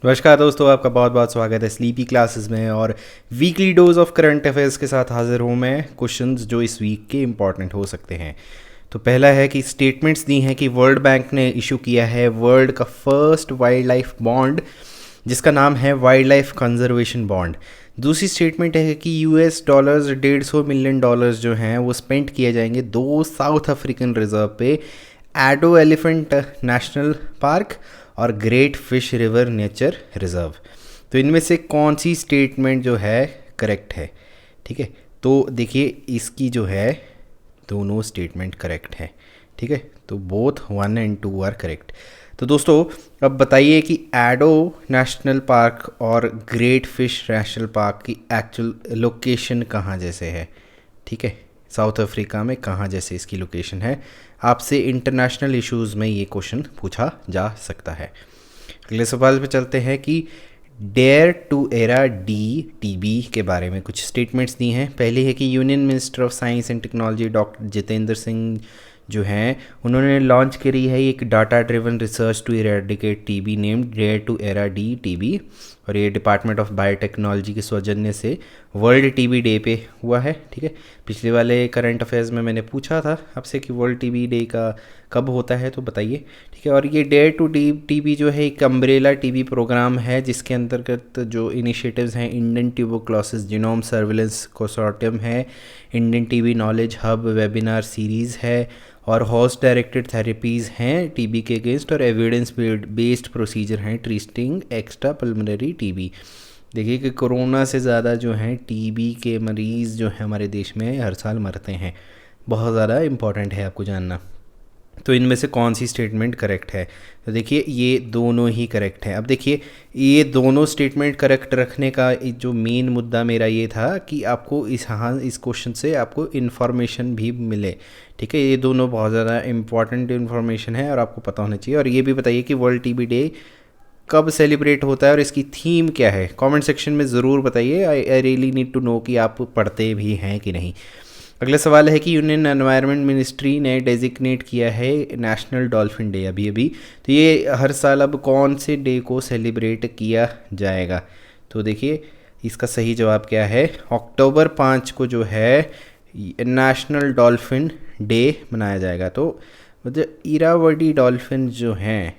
नमस्कार दोस्तों, आपका बहुत बहुत स्वागत है स्लीपी क्लासेस में। और weekly dose of current affairs के साथ हाजिर हूँ मैं। क्वेश्चंस जो इस वीक के इंपॉर्टेंट हो सकते हैं। तो पहला है कि स्टेटमेंट्स दी हैं कि वर्ल्ड बैंक ने इशू किया है वर्ल्ड का फर्स्ट वाइल्ड लाइफ बॉन्ड, जिसका नाम है वाइल्ड लाइफ कंजर्वेशन बॉन्ड। दूसरी स्टेटमेंट है कि यूएस डॉलर्स 150 मिलियन डॉलर्स जो हैं वो स्पेंड किए जाएंगे दो साउथ अफ्रीकन रिजर्व पे, एडो एलिफेंट नेशनल पार्क और great fish river nature reserve. तो इनमें से कौन सी स्टेटमेंट जो है करेक्ट है? ठीक है, तो देखिए इसकी जो है दोनों स्टेटमेंट करेक्ट है। ठीक है, तो बोथ 1 और 2 आर करेक्ट। तो दोस्तों अब बताइए कि एडो नेशनल पार्क और ग्रेट फिश नेशनल पार्क की एक्चुअल लोकेशन कहाँ जैसे है? ठीक है, साउथ अफ्रीका में कहाँ जैसे इसकी लोकेशन है? आपसे इंटरनेशनल इश्यूज़ में ये क्वेश्चन पूछा जा सकता है। अगले सवाल पे चलते हैं कि dare to era D TB के बारे में कुछ स्टेटमेंट्स दी हैं। पहली है कि union minister of science and technology doctor Jitendra Singh जो हैं उन्होंने लॉन्च करी है एक data driven research to eradicate TB named dare to era D TB, और ये डिपार्टमेंट ऑफ बायोटेक्नोलॉजी के सौजन्य से वर्ल्ड टीबी डे पे हुआ है। ठीक है, पिछले वाले करंट अफेयर्स में मैंने पूछा था आपसे कि वर्ल्ड टीबी डे का कब होता है, तो बताइए। ठीक है, और ये डेयर टू टीबी जो है एक अम्ब्रेला टीबी प्रोग्राम है जिसके अंतर्गत जो इनिशिएटिव्स हैं Indian tuberculosis genome surveillance consortium है, Indian TB knowledge hub webinar series है, और हॉर्स डायरेक्टेड थेरेपीज़ हैं टीबी के अगेंस्ट, और एविडेंस बेस्ड प्रोसीजर हैं ट्रीटिंग एक्स्ट्रा पल्मोनरी टीबी। देखिए कि कोरोना से ज़्यादा जो हैं टीबी के मरीज़ जो हैं हमारे देश में हर साल मरते हैं। बहुत ज़्यादा इम्पॉर्टेंट है आपको जानना। तो इनमें से कौन सी स्टेटमेंट करेक्ट है? तो देखिए ये दोनों ही करेक्ट हैं। अब देखिए ये दोनों स्टेटमेंट करेक्ट रखने का जो मेन मुद्दा मेरा ये था कि आपको इस क्वेश्चन से आपको इन्फॉर्मेशन भी मिले। ठीक है, ये दोनों बहुत ज़्यादा इंपॉर्टेंट इन्फॉर्मेशन है और आपको पता होना चाहिए। और ये भी बताइए कि वर्ल्ड टीबी डे कब सेलिब्रेट होता है और इसकी थीम क्या है? कमेंट सेक्शन में ज़रूर बताइए। I really need to know कि आप पढ़ते भी हैं कि नहीं। अगला सवाल है कि यूनियन एनवायरनमेंट मिनिस्ट्री ने डेजिग्नेट किया है नेशनल डॉल्फिन डे अभी अभी। तो ये हर साल अब कौन से डे को सेलिब्रेट किया जाएगा? तो देखिए इसका सही जवाब क्या है, अक्टूबर 5 को जो है नेशनल डॉल्फिन डे मनाया जाएगा। तो मतलब इरावदी डॉल्फिन जो हैं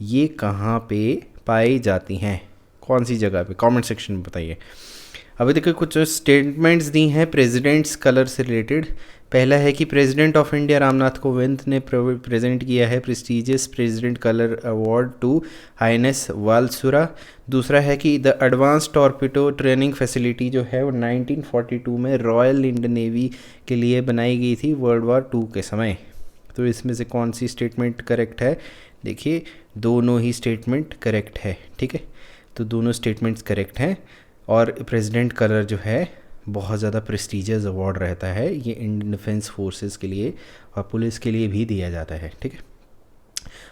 ये कहाँ पे पाई जाती हैं, कौन सी जगह पे? कमेंट सेक्शन में बताइए। अभी देखिए कुछ स्टेटमेंट्स दी हैं प्रेसिडेंट्स कलर से रिलेटेड। पहला है कि president of India Ramnath Kovind ने प्रेजेंट किया है prestigious president colour award to INS Valsura. दूसरा है कि the advance torpedo training facility जो है वो 1942 में रॉयल इंडियन नेवी के लिए बनाई गई थी वर्ल्ड वॉर 2 के समय। तो इसमें से कौन सी स्टेटमेंट करेक्ट है? देखिए दोनों ही स्टेटमेंट करेक्ट है। ठीक है, तो दोनों स्टेटमेंट्स करेक्ट हैं। और प्रेसिडेंट कलर जो है बहुत ज़्यादा प्रेस्टिजियस अवार्ड रहता है, ये इंडियन डिफेंस फोर्सेस के लिए और पुलिस के लिए भी दिया जाता है। ठीक है,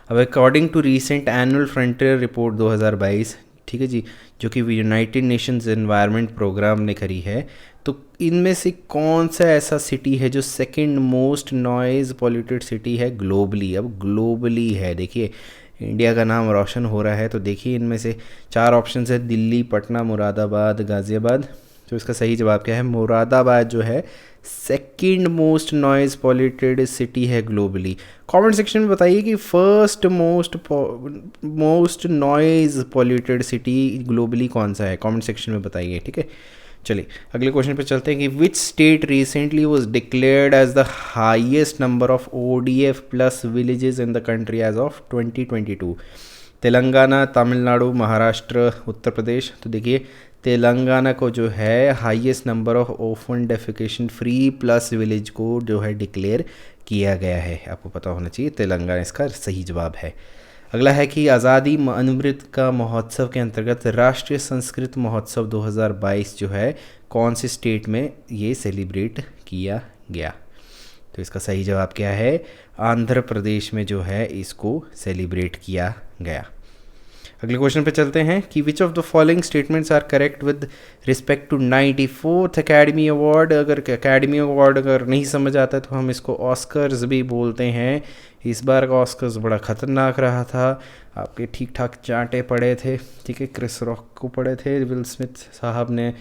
अब according to recent annual frontier report 2022, ठीक है जी, जो कि यूनाइटेड नेशंस एनवायरनमेंट प्रोग्राम ने करी है, तो इनमें से कौन सा ऐसा सिटी है जो second most noise polluted city है ग्लोबली? अब ग्लोबली है, देखिए इंडिया का नाम रोशन हो रहा है। तो देखिए इनमें से 4 ऑप्शन है, दिल्ली, पटना, मुरादाबाद, गाज़ियाबाद। तो इसका सही जवाब क्या है? मुरादाबाद जो है second most noise polluted city है ग्लोबली। कमेंट सेक्शन में बताइए कि first most noise polluted city globally कौन सा है? कमेंट सेक्शन में बताइए। ठीक है, चलिए अगले क्वेश्चन पे चलते हैं कि which state recently was declared as the highest number of ODF plus villages in the country as of 2022? Telangana, Tamil Nadu, Maharashtra, Uttar Pradesh. तो देखिए तेलंगाना को जो है highest number of open defecation free plus village को जो है डिक्लेयर किया गया है, आपको पता होना चाहिए। तेलंगाना इसका सही जवाब है। अगला है कि आज़ादी अमृत का महोत्सव के अंतर्गत राष्ट्रीय संस्कृत महोत्सव 2022 जो है कौन से स्टेट में ये सेलिब्रेट किया गया? तो इसका सही जवाब क्या है? आंध्र प्रदेश में जो है इसको सेलिब्रेट किया गया। अगले क्वेश्चन पे चलते हैं कि which of the following statements are correct with respect to 94th academy award. अगर अकेडमी अवार्ड अगर नहीं समझ आता तो हम इसको ऑस्कर्स भी बोलते हैं इस बार का ऑस्कर्स बड़ा ख़तरनाक रहा था, आपके ठीक ठाक चांटे पड़े थे, ठीक है, क्रिस रॉक को पड़े थे, विल स्मिथ साहब ने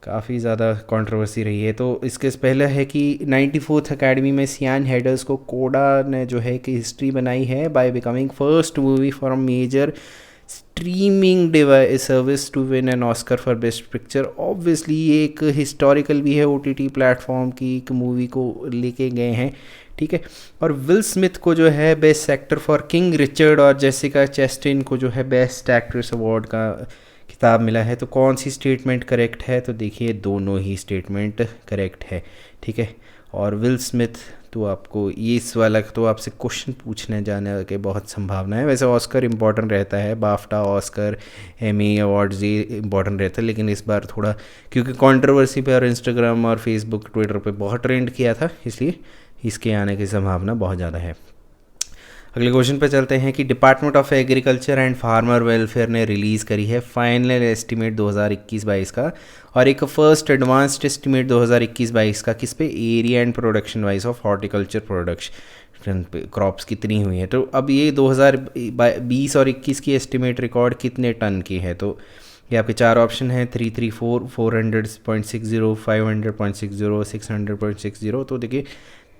काफ़ी ज़्यादा कंट्रोवर्सी रही है। तो इसके पहले है कि 94th अकेडमी में सियान हेडर्स को कोडा ने जो है कि हिस्ट्री बनाई है by becoming first movie from major streaming device service to win an Oscar for best picture. Obviously ये एक हिस्टोरिकल भी है, OTT प्लेटफॉर्म की एक मूवी को लेके गए हैं, ठीक है। और विल स्मिथ को जो है best actor for king Richard और जेसिका चेस्टिन को जो है बेस्ट एक्ट्रेस अवार्ड का खिताब मिला है। तो कौन सी स्टेटमेंट करेक्ट है? तो देखिए दोनों ही स्टेटमेंट करेक्ट है, ठीक है। और विल स्मिथ तो आपको ये इस वाला तो आपसे क्वेश्चन पूछने जाने के बहुत संभावना है। वैसे ऑस्कर इंपॉर्टेंट रहता है, बाफ्टा, ऑस्कर, एमी अवार्ड्स ये इंपॉर्टेंट रहता है, लेकिन इस बार थोड़ा क्योंकि कंट्रोवर्सी पे और इंस्टाग्राम और फेसबुक ट्विटर पे बहुत ट्रेंड किया था, इसलिए इसके आने की संभावना बहुत ज़्यादा है। अगले क्वेश्चन पे चलते हैं कि department of agriculture and farmer welfare ने रिलीज़ करी है फाइनल एस्टीमेट 2021-22 का और एक फर्स्ट एडवांस्ड एस्टीमेट 2021-22 का किस पे? Area and production wise of horticulture production पे क्रॉप्स कितनी हुई है। तो अब ये 2020 और 21 की एस्टीमेट रिकॉर्ड कितने टन की है? तो ये आपके चार ऑप्शन हैं, 334, 400.60, 500.60, 600.60। तो देखिए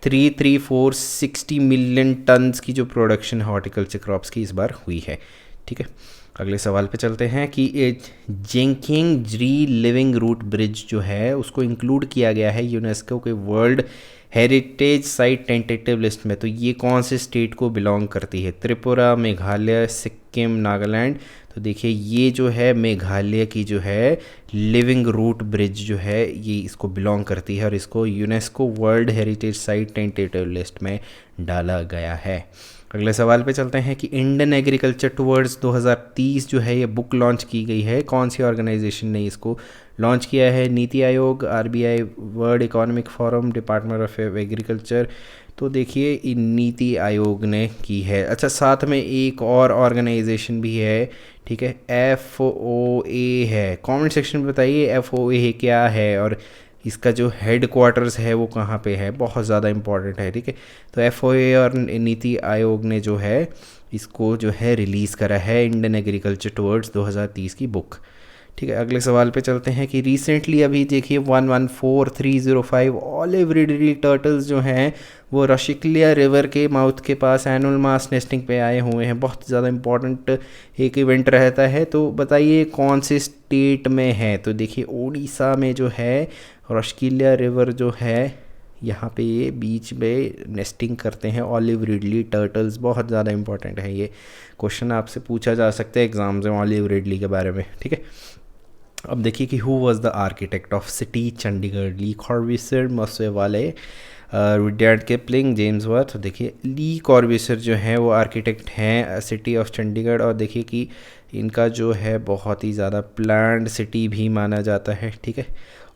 33460 मिलियन टन्स की जो प्रोडक्शन हॉर्टिकल्चर क्रॉप्स की इस बार हुई है, ठीक है। अगले सवाल पे चलते हैं कि जेंकिंग-जी लिविंग रूट ब्रिज जो है उसको इंक्लूड किया गया है यूनेस्को के world heritage site tentative list में। तो ये कौन से स्टेट को बिलोंग करती है? त्रिपुरा, मेघालय, सिक्किम, नागालैंड। तो देखिए ये जो है मेघालय की जो है लिविंग रूट ब्रिज जो है ये इसको बिलोंग करती है और इसको UNESCO world heritage site tentative list में डाला गया है। अगले सवाल पे चलते हैं कि इंडियन एग्रीकल्चर टुवर्ड्स 2030 जो है ये बुक लॉन्च की गई है। कौन सी ऑर्गेनाइजेशन ने इसको लॉन्च किया है? NITI Aayog, RBI, world economic forum, department of agriculture. तो देखिए नीति आयोग ने की है। अच्छा, साथ में एक और ऑर्गेनाइजेशन भी है, ठीक है, FOA है। कमेंट सेक्शन में बताइए FOA क्या है और इसका जो हेड क्वार्टर्स है वो कहाँ पे है, बहुत ज़्यादा इंपॉर्टेंट है, ठीक है। तो FOA और नीति आयोग ने जो है इसको जो है रिलीज़ करा है इंडियन एग्रीकल्चर टुवर्ड्स 2030 की बुक, ठीक है। अगले सवाल पे चलते हैं कि रिसेंटली अभी देखिए 114305 ऑलिव रिडली टर्टल्स जो हैं वो रशिकलिया रिवर के माउथ के पास एनुअल मास नेस्टिंग पे आए हुए हैं। बहुत ज़्यादा इंपॉर्टेंट एक इवेंट रहता है। तो बताइए कौन से स्टेट में है? तो देखिए उड़ीसा में जो है रशिकलिया रिवर जो है यहाँ पे ये बीच में नेस्टिंग करते हैं ऑलिव रिडली टर्टल्स। बहुत ज़्यादा इंपॉर्टेंट है, ये क्वेश्चन आपसे पूछा जा सकता है एग्जाम्स में ऑलिव रिडली के बारे में, ठीक है। अब देखिए कि who was the architect of city Chandigarh? Le Corbusier, मसेवाले, रुडयार्ड किपलिंग, जेम्स वर्थ। तो देखिए ली कॉर्बिसर जो है वो आर्किटेक्ट हैं सिटी ऑफ चंडीगढ़ और देखिए कि इनका जो है बहुत ही ज़्यादा प्लान्ड सिटी भी माना जाता है, ठीक है।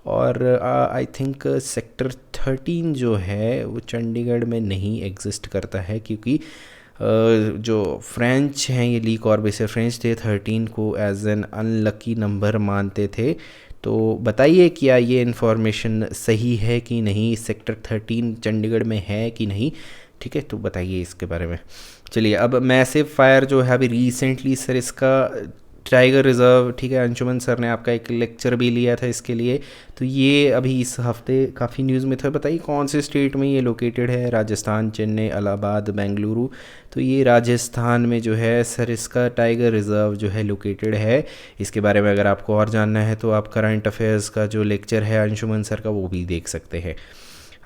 और आई थिंक सेक्टर 13 जो है वो चंडीगढ़ में नहीं एग्जिस्ट करता है क्योंकि जो फ्रेंच हैं ये ली कॉर्बिसर फ्रेंच थे, 13 को एज एन अनलकी नंबर मानते थे। तो बताइए क्या ये इन्फॉर्मेशन सही है कि नहीं, सेक्टर 13 चंडीगढ़ में है कि नहीं, ठीक है। तो बताइए इसके बारे में। चलिए अब मैसिव फायर जो है अभी रिसेंटली सर इसका टाइगर रिज़र्व, ठीक है, अंशुमन सर ने आपका एक लेक्चर भी लिया था इसके लिए। तो ये अभी इस हफ्ते काफ़ी न्यूज़ में था। बताइए कौन से स्टेट में ये लोकेटेड है? राजस्थान, चेन्नई, इलाहाबाद, बेंगलुरु। तो ये राजस्थान में जो है सर इसका टाइगर रिज़र्व जो है लोकेटेड है। इसके बारे में अगर आपको और जानना है तो आप करंट अफेयर्स का जो लेक्चर है अंशुमन सर का वो भी देख सकते हैं।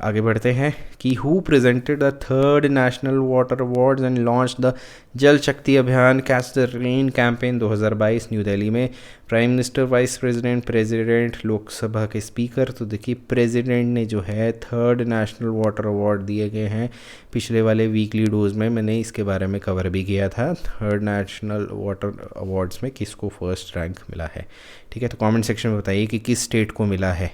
आगे बढ़ते हैं कि who presented the 3rd national water awards and launch the Jal Shakti Abhiyan catch the rain campaign 2022 New Delhi में? Prime minister, vice president, president, Lok Sabha के स्पीकर। तो देखिए प्रेसिडेंट ने जो है 3rd नेशनल वाटर अवार्ड दिए गए हैं। पिछले वाले वीकली डोज में मैंने इसके बारे में कवर भी किया था, 3rd नेशनल वाटर अवार्ड्स में किसको फर्स्ट रैंक मिला है, ठीक है। तो कमेंट सेक्शन में बताइए कि किस स्टेट को मिला है,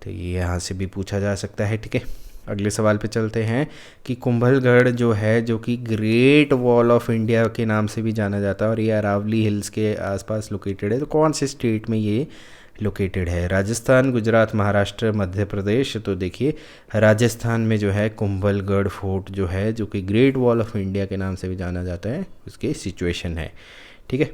तो ये यहाँ से भी पूछा जा सकता है, ठीक है। अगले सवाल पे चलते हैं कि कुंभलगढ़ जो है जो कि ग्रेट वॉल ऑफ इंडिया के नाम से भी जाना जाता है और ये अरावली हिल्स के आसपास लोकेटेड है। तो कौन से स्टेट में ये लोकेटेड है? राजस्थान, गुजरात, महाराष्ट्र, मध्य प्रदेश। तो देखिए राजस्थान में जो है कुंभलगढ़ फोर्ट जो है, जो कि ग्रेट वॉल ऑफ इंडिया के नाम से भी जाना जाता है, उसके सिचुएशन है। ठीक है,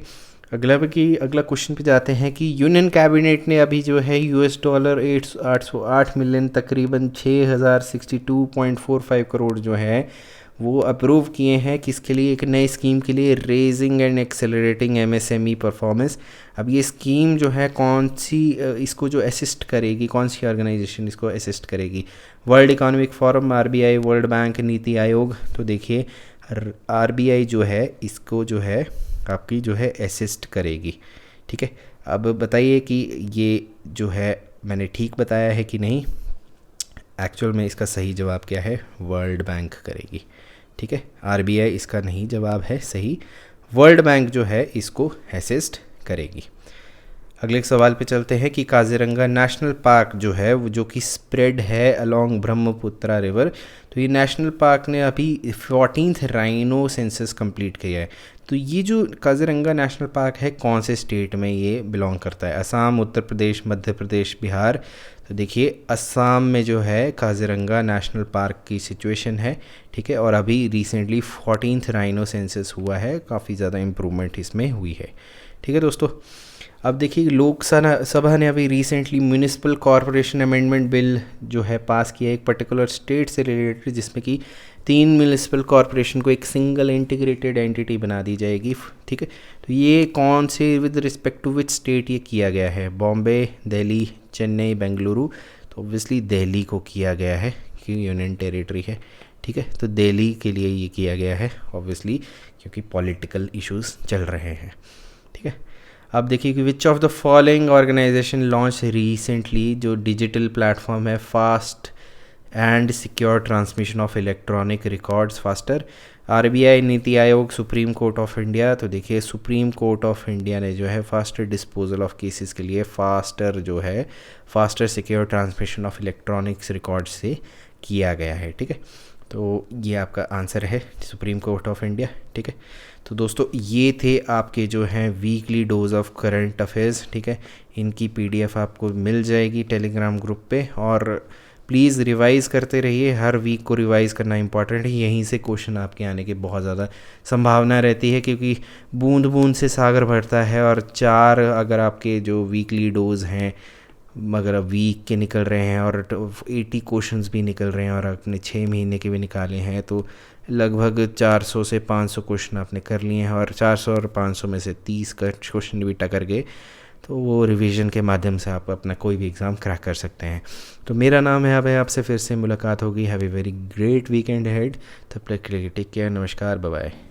अगला क्वेश्चन पे जाते हैं कि यूनियन कैबिनेट ने अभी जो है $808 मिलियन, तकरीबन 6062.45 करोड़ जो है वो अप्रूव किए हैं। किसके लिए? एक नई स्कीम के लिए, raising and accelerating MSME performance. अब ये स्कीम जो है कौन सी इसको जो असिस्ट करेगी, कौन सी ऑर्गेनाइजेशन इसको असिस्ट करेगी? World economic forum, RBI, world bank, NITI Aayog. तो देखिए आरबीआई जो है इसको जो है आपकी जो है असिस्ट करेगी। ठीक है, अब बताइए कि ये जो है मैंने ठीक बताया है कि नहीं? एक्चुअल में इसका सही जवाब क्या है? वर्ल्ड बैंक करेगी। ठीक है, आरबीआई इसका नहीं जवाब है सही, वर्ल्ड बैंक जो है इसको असिस्ट करेगी। अगले एक सवाल पे चलते हैं कि काजीरंगा नेशनल पार्क जो है वो जो कि स्प्रेड है अलोंग ब्रह्मपुत्रा रिवर, तो ये नेशनल पार्क ने अभी 14th राइनो सेंसस कंप्लीट किया है। तो ये जो काजीरंगा नेशनल पार्क है कौन से स्टेट में ये बिलोंग करता है? असम, उत्तर प्रदेश, मध्य प्रदेश, बिहार। तो देखिए असम में जो है काजीरंगा नेशनल पार्क की सिचुएशन है। ठीक है, और अभी रिसेंटली 14th राइनो सेंसस हुआ है, काफ़ी ज़्यादा इम्प्रूवमेंट इसमें हुई है। ठीक है दोस्तों, अब देखिए लोकसभा ने अभी recently municipal corporation amendment bill जो है पास किया है एक पर्टिकुलर स्टेट से रिलेटेड, जिसमें कि 3 म्यूनिसिपल कॉरपोरेशन को एक सिंगल इंटीग्रेटेड एंटिटी बना दी जाएगी। ठीक है, तो ये कौन से with respect to which state ये किया गया है? बॉम्बे, दिल्ली, चेन्नई, बेंगलुरु। तो ऑब्वियसली दिल्ली को किया गया है क्योंकि यूनियन टेरिटरी है। ठीक है, तो दिल्ली के लिए ये किया गया है ऑब्वियसली, क्योंकि पॉलिटिकल इश्यूज चल रहे हैं। ठीक है, अब देखिए कि which of the following organisation launch recently जो डिजिटल प्लेटफॉर्म है fast and secure transmission of electronic records FASTER? RBI, NITI Aayog, supreme court of India. तो देखिए सुप्रीम कोर्ट ऑफ इंडिया ने जो है फास्टर डिस्पोजल ऑफ केसेस के लिए फास्टर जो है faster secure transmission of electronics records से किया गया है। ठीक है, तो ये आपका आंसर है सुप्रीम कोर्ट ऑफ इंडिया। ठीक है, तो दोस्तों ये थे आपके जो हैं weekly dose of current affairs. ठीक है, इनकी पीडीएफ आपको मिल जाएगी टेलीग्राम ग्रुप पे, और प्लीज़ रिवाइज़ करते रहिए। हर वीक को रिवाइज़ करना इंपॉर्टेंट है, यहीं से क्वेश्चन आपके आने की बहुत ज़्यादा संभावना रहती है, क्योंकि बूंद बूंद से सागर भरता है। और 4 अगर आपके जो वीकली डोज हैं अगर वीक के निकल रहे हैं और 80 क्वेश्चंस भी निकल रहे हैं और आपने 6 महीने के भी निकाले हैं, तो लगभग 400 से 500 क्वेश्चन आपने कर लिए हैं, और 400 और 500 में से 30 का क्वेश्चन भी टकर गए, तो वो रिवीजन के माध्यम से आप अपना कोई भी एग्ज़ाम क्रैक कर सकते हैं। तो मेरा नाम है अभय, आपसे फिर से मुलाकात होगी। Have a very great weekend head. तब तक के लिए टेक केयर, नमस्कार, बाय बाय।